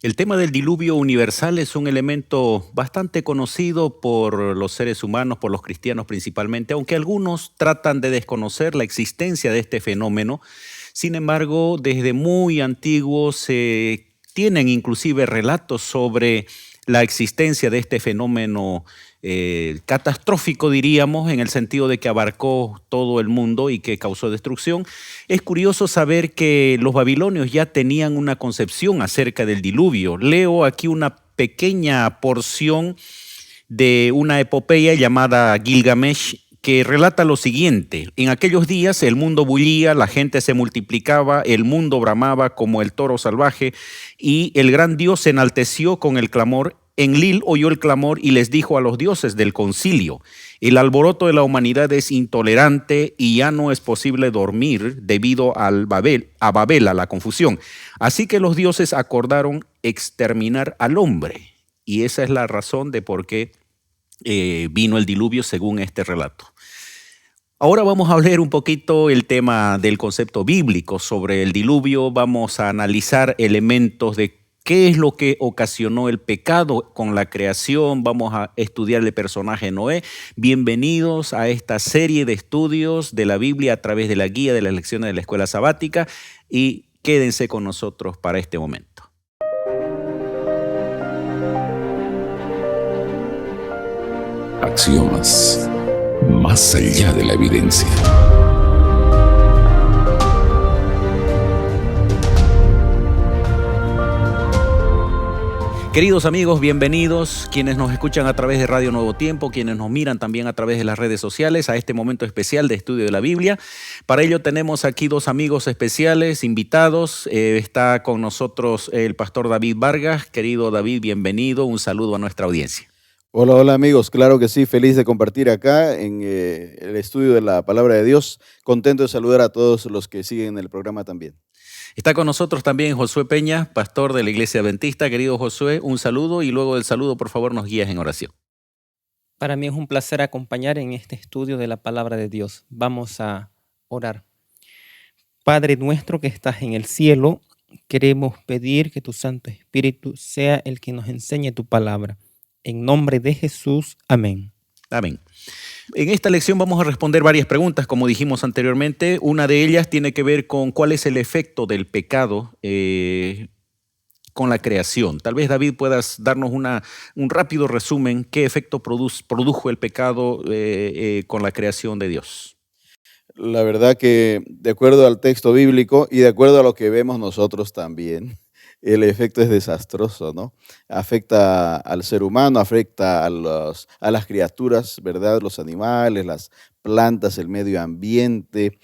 El tema del diluvio universal es un elemento bastante conocido por los seres humanos, por los cristianos principalmente, aunque algunos tratan de desconocer la existencia de este fenómeno. Sin embargo, desde muy antiguo se tienen inclusive relatos sobre la existencia de este fenómeno catastrófico, diríamos, en el sentido de que abarcó todo el mundo y que causó destrucción. Es curioso saber que los babilonios ya tenían una concepción acerca del diluvio. Leo aquí una pequeña porción de una epopeya llamada Gilgamesh, que relata lo siguiente: en aquellos días el mundo bullía, la gente se multiplicaba, el mundo bramaba como el toro salvaje, y el gran Dios se enalteció con el clamor. Enlil oyó el clamor y les dijo a los dioses del concilio: el alboroto de la humanidad es intolerante y ya no es posible dormir debido a Babel, a la confusión. Así que los dioses acordaron exterminar al hombre. Y esa es la razón de por qué vino el diluvio según este relato. Ahora vamos a hablar un poquito el tema del concepto bíblico sobre el diluvio. Vamos a analizar elementos de qué es lo que ocasionó el pecado con la creación. Vamos a estudiar el personaje Noé. Bienvenidos a esta serie de estudios de la Biblia a través de la guía de las lecciones de la escuela sabática, y quédense con nosotros para este momento. Axiomas, más allá de la evidencia. Queridos amigos, bienvenidos, quienes nos escuchan a través de Radio Nuevo Tiempo, quienes nos miran también a través de las redes sociales, a este momento especial de estudio de la Biblia. Para ello tenemos aquí dos amigos especiales, invitados. Está con nosotros el pastor David Vargas. Querido David, bienvenido. Un saludo a nuestra audiencia. Hola, hola amigos, claro que sí, feliz de compartir acá en el estudio de la Palabra de Dios. Contento de saludar a todos los que siguen el programa también. Está con nosotros también Josué Peña, pastor de la Iglesia Adventista. Querido Josué, un saludo, y luego del saludo, por favor, nos guías en oración. Para mí es un placer acompañar en este estudio de la Palabra de Dios. Vamos a orar. Padre nuestro que estás en el cielo, queremos pedir que tu Santo Espíritu sea el que nos enseñe tu palabra. En nombre de Jesús, amén. Amén. En esta lección vamos a responder varias preguntas, como dijimos anteriormente. Una de ellas tiene que ver con cuál es el efecto del pecado con la creación. Tal vez, David, puedas darnos un rápido resumen. ¿Qué efecto produjo el pecado con la creación de Dios? La verdad que de acuerdo al texto bíblico y de acuerdo a lo que vemos nosotros también, el efecto es desastroso, ¿no? Afecta al ser humano, afecta a las criaturas, ¿verdad? Los animales, las plantas, el medio ambiente.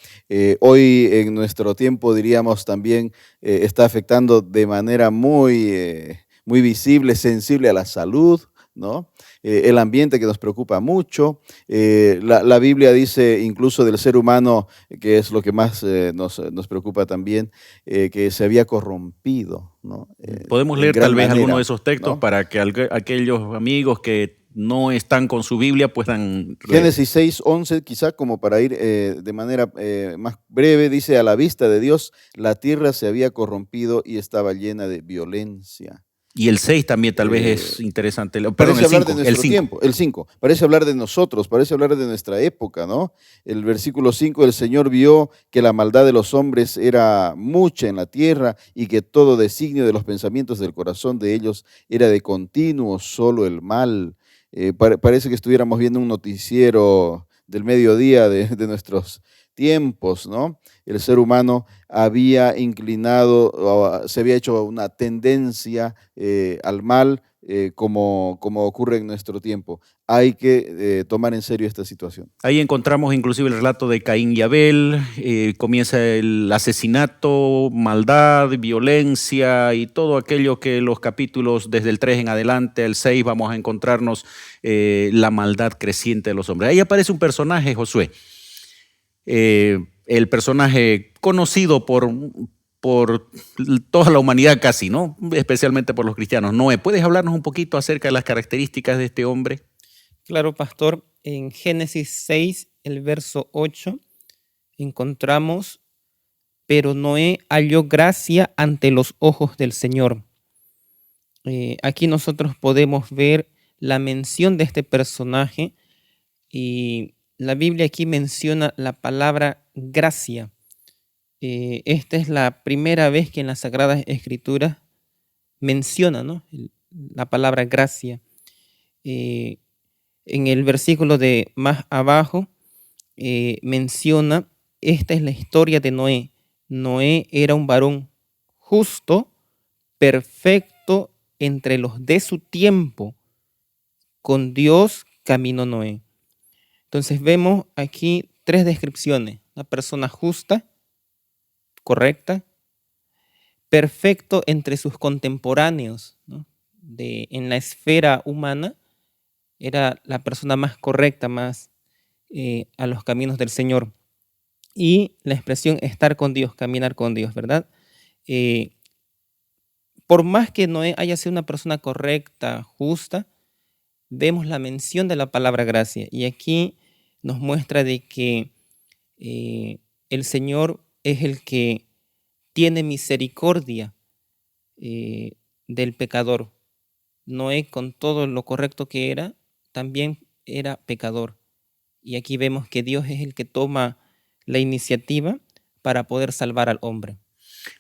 Hoy en nuestro tiempo, diríamos, también está afectando de manera muy visible, sensible a la salud, ¿no? El ambiente que nos preocupa mucho. La Biblia dice incluso del ser humano, que es lo que más nos preocupa también, que se había corrompido, ¿no? Podemos leer tal vez alguno de esos textos, ¿no? Para que aquellos amigos que no están con su Biblia puedan leer. Génesis 6:11, quizá como para ir de manera más breve, dice: a la vista de Dios la tierra se había corrompido y estaba llena de violencia. Y el 6 también tal vez es interesante. Parece hablar de nuestro tiempo. El 5. Parece hablar de nosotros, parece hablar de nuestra época, ¿no? El versículo 5, el Señor vio que la maldad de los hombres era mucha en la tierra y que todo designio de los pensamientos del corazón de ellos era de continuo solo el mal. Parece que estuviéramos viendo un noticiero del mediodía de nuestros tiempos, ¿no? El ser humano había inclinado, se había hecho una tendencia al mal, como ocurre en nuestro tiempo. Hay que tomar en serio esta situación. Ahí encontramos inclusive el relato de Caín y Abel, comienza el asesinato, maldad, violencia y todo aquello que los capítulos desde el 3 en adelante, el 6, vamos a encontrarnos la maldad creciente de los hombres. Ahí aparece un personaje, Josué, el personaje conocido por toda la humanidad casi, ¿no? Especialmente por los cristianos. Noé, ¿puedes hablarnos un poquito acerca de las características de este hombre? Claro, pastor. En Génesis 6, el verso 8, encontramos: pero Noé halló gracia ante los ojos del Señor. aquí nosotros podemos ver la mención de este personaje y la Biblia aquí menciona la palabra gracia. Esta es la primera vez que en las Sagradas Escrituras menciona, ¿no?, la palabra gracia. En el versículo de más abajo menciona, esta es la historia de Noé. Noé era un varón justo, perfecto entre los de su tiempo. Con Dios caminó Noé. Entonces vemos aquí tres descripciones: una persona justa, correcta, perfecto entre sus contemporáneos, ¿no? En la esfera humana era la persona más correcta, más a los caminos del Señor. Y la expresión estar con Dios, caminar con Dios, ¿verdad? Por más que Noé haya sido una persona correcta, justa, vemos la mención de la palabra gracia. Y aquí nos muestra de que el Señor es el que tiene misericordia del pecador. Noé, con todo lo correcto que era, también era pecador. Y aquí vemos que Dios es el que toma la iniciativa para poder salvar al hombre.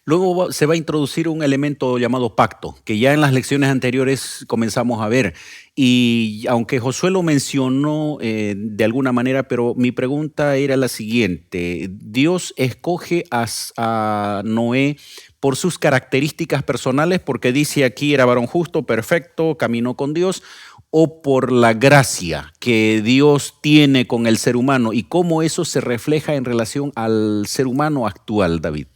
Luego se va a introducir un elemento llamado pacto, que ya en las lecciones anteriores comenzamos a ver. Y aunque Josué lo mencionó de alguna manera, pero mi pregunta era la siguiente. ¿Dios escoge a Noé por sus características personales, porque dice aquí era varón justo, perfecto, caminó con Dios, o por la gracia que Dios tiene con el ser humano y cómo eso se refleja en relación al ser humano actual, David?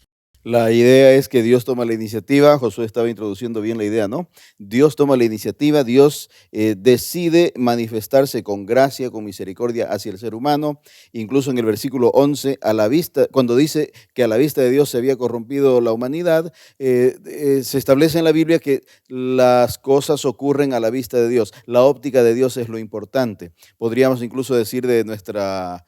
La idea es que Dios toma la iniciativa. Josué estaba introduciendo bien la idea, ¿no? Dios toma la iniciativa, Dios decide manifestarse con gracia, con misericordia hacia el ser humano. Incluso en el versículo 11, cuando dice que a la vista de Dios se había corrompido la humanidad, se establece en la Biblia que las cosas ocurren a la vista de Dios. La óptica de Dios es lo importante. Podríamos incluso decir de nuestra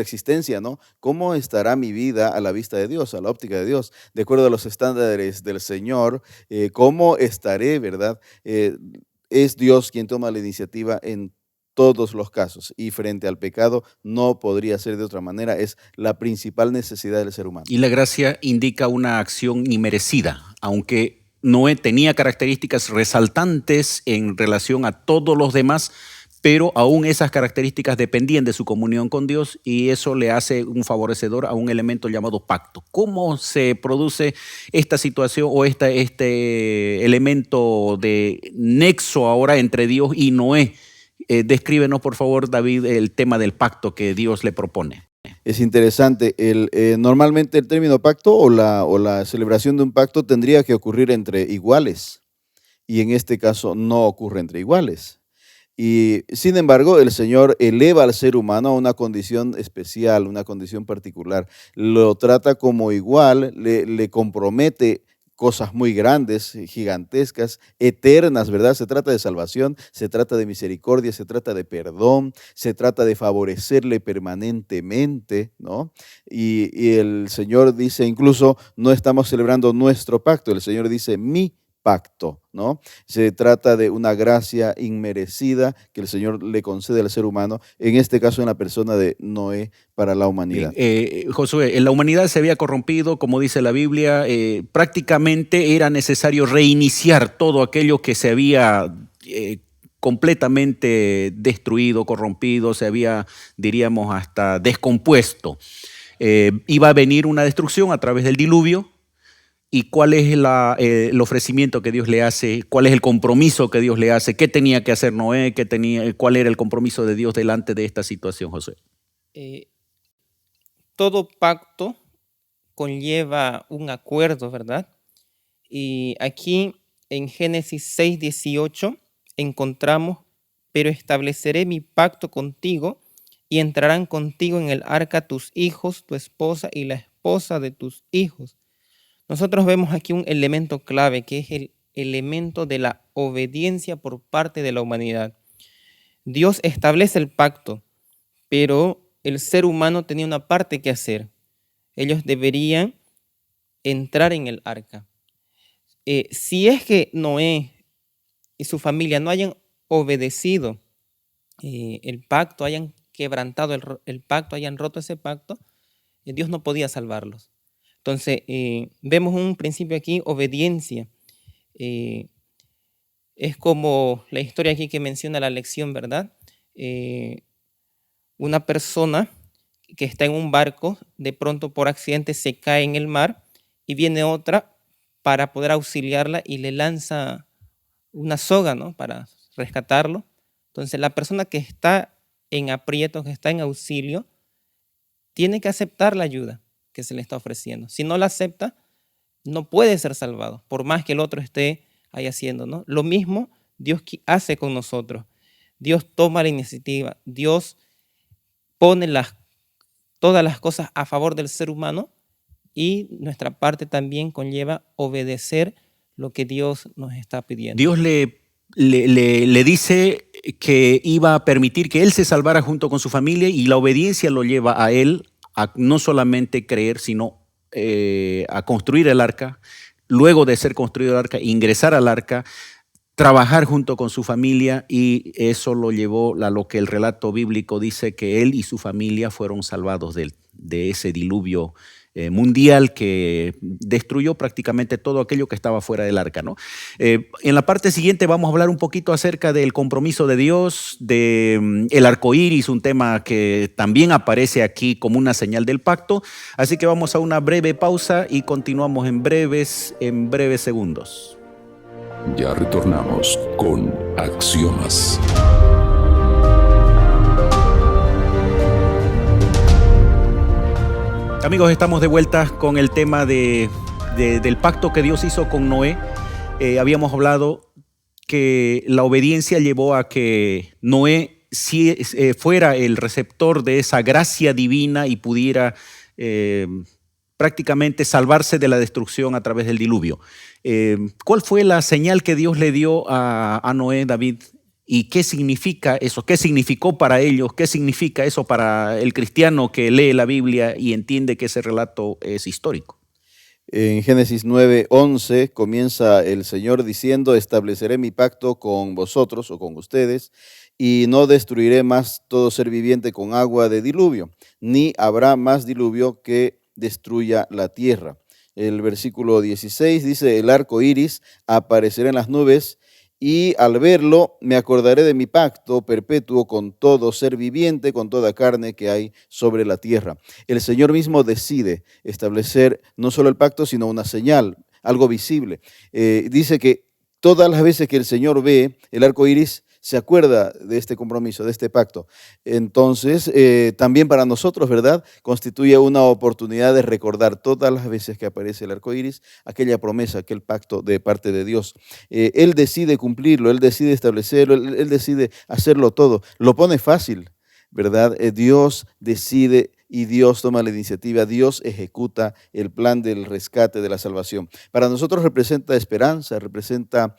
existencia, ¿no? ¿Cómo estará mi vida a la vista de Dios, a la óptica de Dios? De acuerdo a los estándares del Señor, ¿cómo estaré, verdad? Es Dios quien toma la iniciativa en todos los casos, y frente al pecado no podría ser de otra manera. Es la principal necesidad del ser humano. Y la gracia indica una acción inmerecida, aunque Noé tenía características resaltantes en relación a todos los demás, pero aún esas características dependían de su comunión con Dios y eso le hace un favorecedor a un elemento llamado pacto. ¿Cómo se produce esta situación o este elemento de nexo ahora entre Dios y Noé? Descríbenos, por favor, David, el tema del pacto que Dios le propone. Es interesante. Normalmente el término pacto o la celebración de un pacto tendría que ocurrir entre iguales, y en este caso no ocurre entre iguales. Y sin embargo, el Señor eleva al ser humano a una condición especial, una condición particular. Lo trata como igual, le compromete cosas muy grandes, gigantescas, eternas, ¿verdad? Se trata de salvación, se trata de misericordia, se trata de perdón, se trata de favorecerle permanentemente, ¿no? Y el Señor dice, incluso no estamos celebrando nuestro pacto, el Señor dice mi pacto, ¿no? Se trata de una gracia inmerecida que el Señor le concede al ser humano, en este caso en la persona de Noé, para la humanidad. Josué, la humanidad se había corrompido, como dice la Biblia, prácticamente era necesario reiniciar todo aquello que se había completamente destruido, corrompido, se había, diríamos, hasta descompuesto. Iba a venir una destrucción a través del diluvio. ¿Y cuál es el ofrecimiento que Dios le hace? ¿Cuál es el compromiso que Dios le hace? ¿Qué tenía que hacer Noé? ¿Cuál era el compromiso de Dios delante de esta situación, José? Todo pacto conlleva un acuerdo, ¿verdad? Y aquí en Génesis 6:18 encontramos, pero estableceré mi pacto contigo y entrarán contigo en el arca tus hijos, tu esposa y la esposa de tus hijos. Nosotros vemos aquí un elemento clave que es el elemento de la obediencia por parte de la humanidad. Dios establece el pacto, pero el ser humano tenía una parte que hacer. Ellos deberían entrar en el arca. Si es que Noé y su familia no hayan obedecido el pacto, hayan quebrantado el pacto, hayan roto ese pacto, Dios no podía salvarlos. Entonces, vemos un principio aquí, obediencia. Es como la historia aquí que menciona la lección, ¿verdad? Una persona que está en un barco, de pronto por accidente se cae en el mar y viene otra para poder auxiliarla y le lanza una soga, ¿no? Para rescatarlo. Entonces, la persona que está en aprieto, que está en auxilio, tiene que aceptar la ayuda que se le está ofreciendo. Si no la acepta, no puede ser salvado, por más que el otro esté ahí haciendo, ¿no? Lo mismo Dios hace con nosotros. Dios toma la iniciativa, Dios pone todas las cosas a favor del ser humano y nuestra parte también conlleva obedecer lo que Dios nos está pidiendo. Dios le dice que iba a permitir que él se salvara junto con su familia y la obediencia lo lleva a él a no solamente creer, sino a construir el arca, luego de ser construido el arca, ingresar al arca, trabajar junto con su familia, y eso lo llevó a lo que el relato bíblico dice, que él y su familia fueron salvados de ese diluvio mundial que destruyó prácticamente todo aquello que estaba fuera del arca, ¿no? En la parte siguiente vamos a hablar un poquito acerca del compromiso de Dios, el arco iris, un tema que también aparece aquí como una señal del pacto. Así que vamos a una breve pausa y continuamos en breves segundos. Ya retornamos con Axiomas. Amigos, estamos de vuelta con el tema del pacto que Dios hizo con Noé. Habíamos hablado que la obediencia llevó a que Noé fuera el receptor de esa gracia divina y pudiera prácticamente salvarse de la destrucción a través del diluvio. ¿Cuál fue la señal que Dios le dio a Noé, David? ¿Y qué significa eso? ¿Qué significó para ellos? ¿Qué significa eso para el cristiano que lee la Biblia y entiende que ese relato es histórico? En Génesis 9:11 comienza el Señor diciendo: estableceré mi pacto con vosotros o con ustedes, y no destruiré más todo ser viviente con agua de diluvio, ni habrá más diluvio que destruya la tierra. El versículo 16 dice: el arco iris aparecerá en las nubes, y al verlo me acordaré de mi pacto perpetuo con todo ser viviente, con toda carne que hay sobre la tierra. El Señor mismo decide establecer no solo el pacto, sino una señal, algo visible. Dice que todas las veces que el Señor ve el arco iris, se acuerda de este compromiso, de este pacto. Entonces, también para nosotros, ¿verdad?, constituye una oportunidad de recordar todas las veces que aparece el arco iris, aquella promesa, aquel pacto de parte de Dios. Él decide cumplirlo, Él decide establecerlo, Él decide hacerlo todo. Lo pone fácil, ¿verdad? Dios decide y Dios toma la iniciativa, Dios ejecuta el plan del rescate, de la salvación. Para nosotros representa esperanza, representa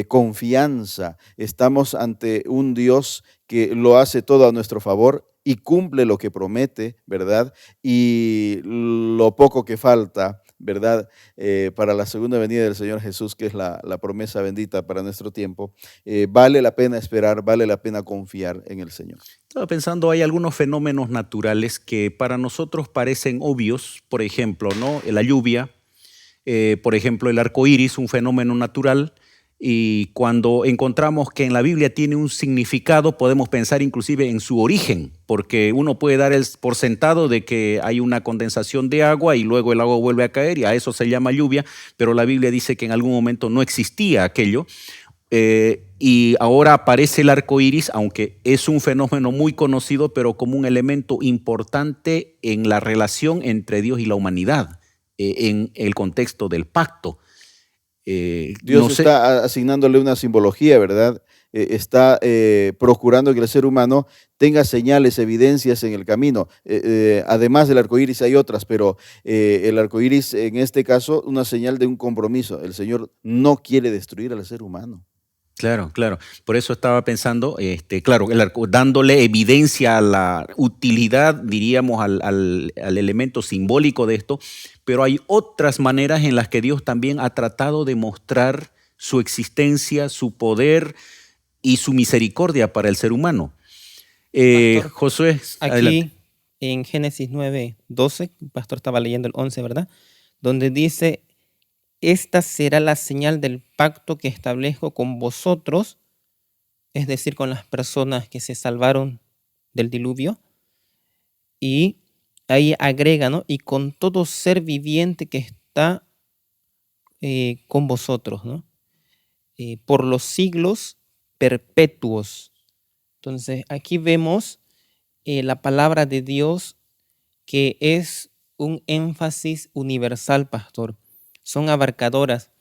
confianza. Estamos ante un Dios que lo hace todo a nuestro favor y cumple lo que promete, ¿verdad? Y lo poco que falta, ¿verdad? Para la segunda venida del Señor Jesús, que es la promesa bendita para nuestro tiempo, vale la pena esperar, vale la pena confiar en el Señor. Estaba pensando, hay algunos fenómenos naturales que para nosotros parecen obvios, por ejemplo, ¿no?, la lluvia, por ejemplo, el arco iris, un fenómeno natural, y cuando encontramos que en la Biblia tiene un significado, podemos pensar inclusive en su origen, porque uno puede dar por sentado de que hay una condensación de agua y luego el agua vuelve a caer y a eso se llama lluvia, pero la Biblia dice que en algún momento no existía aquello. Y ahora aparece el arco iris, aunque es un fenómeno muy conocido, pero como un elemento importante en la relación entre Dios y la humanidad, en el contexto del pacto. Dios está asignándole una simbología, ¿verdad? Está procurando que el ser humano tenga señales, evidencias en el camino. Además del arco iris hay otras, pero el arco iris en este caso una señal de un compromiso. El Señor no quiere destruir al ser humano. Claro, claro. Por eso estaba pensando, claro, dándole evidencia a la utilidad, diríamos, al elemento simbólico de esto, pero hay otras maneras en las que Dios también ha tratado de mostrar su existencia, su poder y su misericordia para el ser humano. Pastor, Josué, adelante. aquí en Génesis 9:12, el pastor estaba leyendo el 11, ¿verdad? Donde dice, esta será la señal del pacto que establezco con vosotros, es decir, con las personas que se salvaron del diluvio. Y ahí agrega, ¿no? Y con todo ser viviente que está con vosotros, ¿no? Por los siglos perpetuos. Entonces, aquí vemos la palabra de Dios que es un énfasis universal, pastor. Son abarcadoras.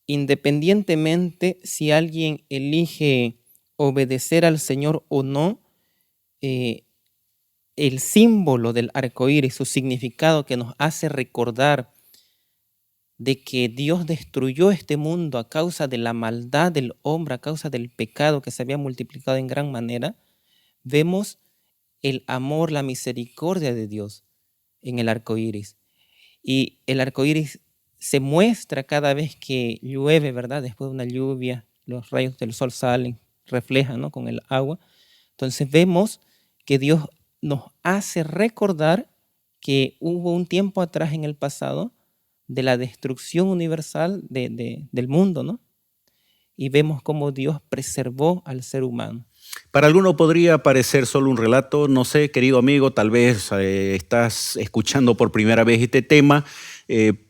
Independientemente si alguien elige obedecer al Señor o no, el símbolo del arco iris, su significado que nos hace recordar de que Dios destruyó este mundo a causa de la maldad del hombre, a causa del pecado que se había multiplicado en gran manera, vemos el amor, la misericordia de Dios en el arco iris. Y el arco iris se muestra cada vez que llueve, ¿verdad? Después de una lluvia, los rayos del sol salen, reflejan, ¿no? Con el agua. Entonces vemos que Dios nos hace recordar que hubo un tiempo atrás en el pasado de la destrucción universal del mundo, ¿no? Y vemos cómo Dios preservó al ser humano. Para alguno podría parecer solo un relato, no sé, querido amigo, tal vez estás escuchando por primera vez este tema,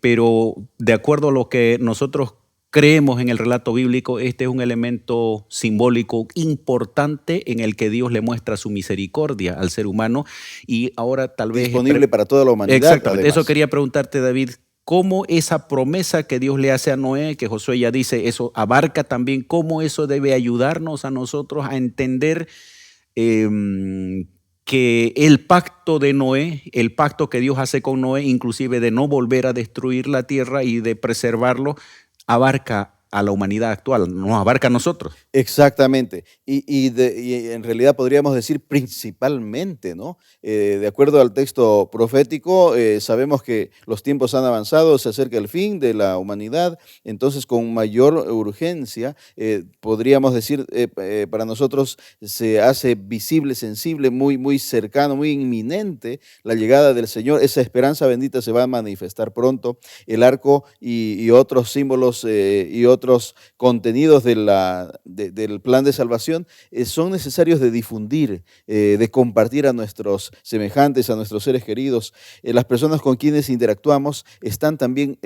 pero de acuerdo a lo que nosotros creemos en el relato bíblico, este es un elemento simbólico importante en el que Dios le muestra su misericordia al ser humano y ahora tal vez... Disponible para toda la humanidad. Exactamente, además. eso quería preguntarte, David. Cómo esa promesa que Dios le hace a Noé, que Josué ya dice, eso abarca también cómo eso debe ayudarnos a nosotros a entender que el pacto de Noé, el pacto que Dios hace con Noé, inclusive de no volver a destruir la tierra y de preservarlo, abarca a la humanidad actual, nos abarca a nosotros. Exactamente. Y en realidad podríamos decir principalmente, ¿no? De acuerdo al texto profético, sabemos que los tiempos han avanzado, se acerca el fin de la humanidad, entonces con mayor urgencia, podríamos decir, para nosotros se hace visible, sensible, muy, muy cercano, muy inminente la llegada del Señor. Esa esperanza bendita se va a manifestar pronto. El arco y otros símbolos y otros contenidos del plan de salvación son necesarios de difundir, de compartir a nuestros semejantes, a nuestros seres queridos. Las personas con quienes interactuamos están también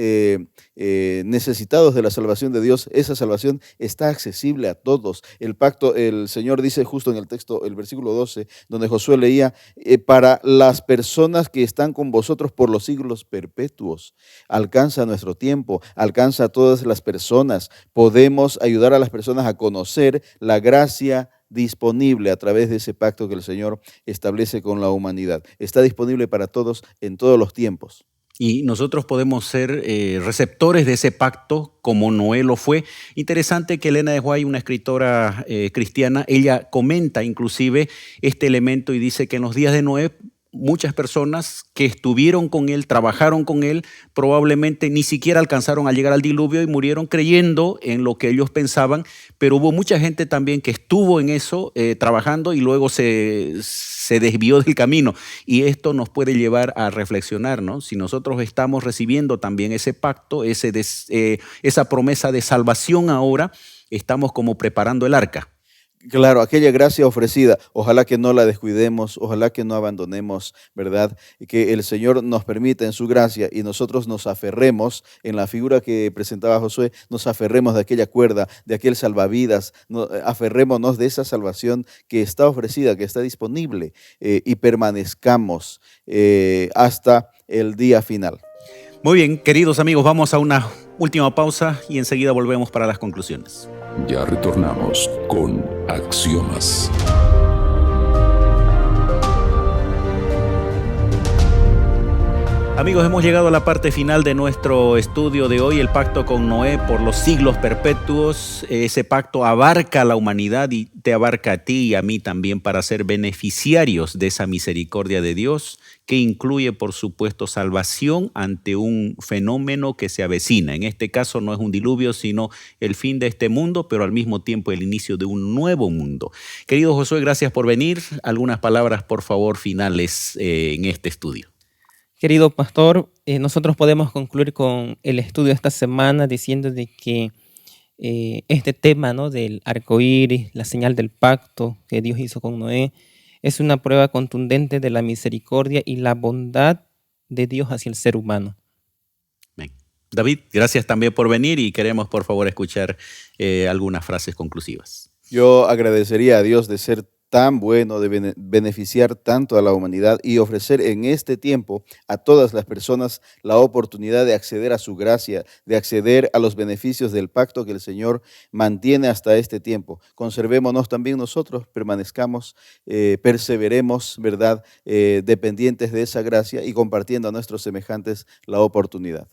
necesitados de la salvación de Dios. Esa salvación está accesible a todos. El pacto, el Señor dice justo en el texto, el versículo 12, donde Josué leía, para las personas que están con vosotros por los siglos perpetuos. Alcanza nuestro tiempo, alcanza a todas las personas. Podemos ayudar a las personas a conocer la gracia disponible a través de ese pacto que el Señor establece con la humanidad. Está disponible para todos en todos los tiempos. Y nosotros podemos ser receptores de ese pacto como Noé lo fue. Interesante que Elena de White, una escritora cristiana, ella comenta inclusive este elemento y dice que en los días de Noé muchas personas que estuvieron con él, trabajaron con él, probablemente ni siquiera alcanzaron a llegar al diluvio y murieron creyendo en lo que ellos pensaban, pero hubo mucha gente también que estuvo en eso trabajando y luego se desvió del camino. Y esto nos puede llevar a reflexionar, ¿no? Si nosotros estamos recibiendo también ese pacto, esa promesa de salvación ahora, estamos como preparando el arca. Claro, aquella gracia ofrecida, ojalá que no la descuidemos, ojalá que no abandonemos, ¿verdad? Que el Señor nos permita en su gracia y nosotros nos aferremos, en la figura que presentaba Josué, nos aferremos de aquella cuerda, de aquel salvavidas, aferrémonos de esa salvación que está ofrecida, que está disponible y permanezcamos hasta el día final. Muy bien, queridos amigos, vamos a una última pausa y enseguida volvemos para las conclusiones. Ya retornamos con Axiomas. Amigos, hemos llegado a la parte final de nuestro estudio de hoy, el pacto con Noé por los siglos perpetuos. Ese pacto abarca a la humanidad y te abarca a ti y a mí también para ser beneficiarios de esa misericordia de Dios que incluye, por supuesto, salvación ante un fenómeno que se avecina. En este caso no es un diluvio, sino el fin de este mundo, pero al mismo tiempo el inicio de un nuevo mundo. Querido Josué, gracias por venir. Algunas palabras, por favor, finales en este estudio. Querido pastor, nosotros podemos concluir con el estudio de esta semana diciendo de que este tema, ¿no?, del arco iris, la señal del pacto que Dios hizo con Noé, es una prueba contundente de la misericordia y la bondad de Dios hacia el ser humano. Bien. David, gracias también por venir y queremos, por favor, escuchar algunas frases conclusivas. Yo agradecería a Dios de ser tan bueno, de beneficiar tanto a la humanidad y ofrecer en este tiempo a todas las personas la oportunidad de acceder a su gracia, de acceder a los beneficios del pacto que el Señor mantiene hasta este tiempo. Conservémonos también nosotros, permanezcamos, perseveremos, ¿verdad?, dependientes de esa gracia y compartiendo a nuestros semejantes la oportunidad.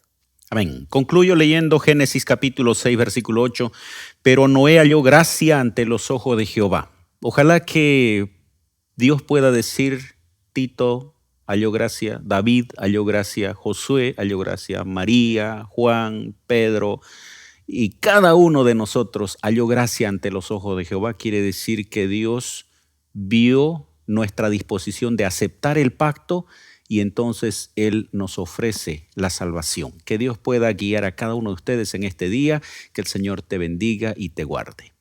Amén. Concluyo leyendo Génesis capítulo 6, versículo 8. Pero Noé halló gracia ante los ojos de Jehová. Ojalá que Dios pueda decir, Tito halló gracia, David halló gracia, Josué halló gracia, María, Juan, Pedro y cada uno de nosotros halló gracia ante los ojos de Jehová. Quiere decir que Dios vio nuestra disposición de aceptar el pacto y entonces Él nos ofrece la salvación. Que Dios pueda guiar a cada uno de ustedes en este día, que el Señor te bendiga y te guarde.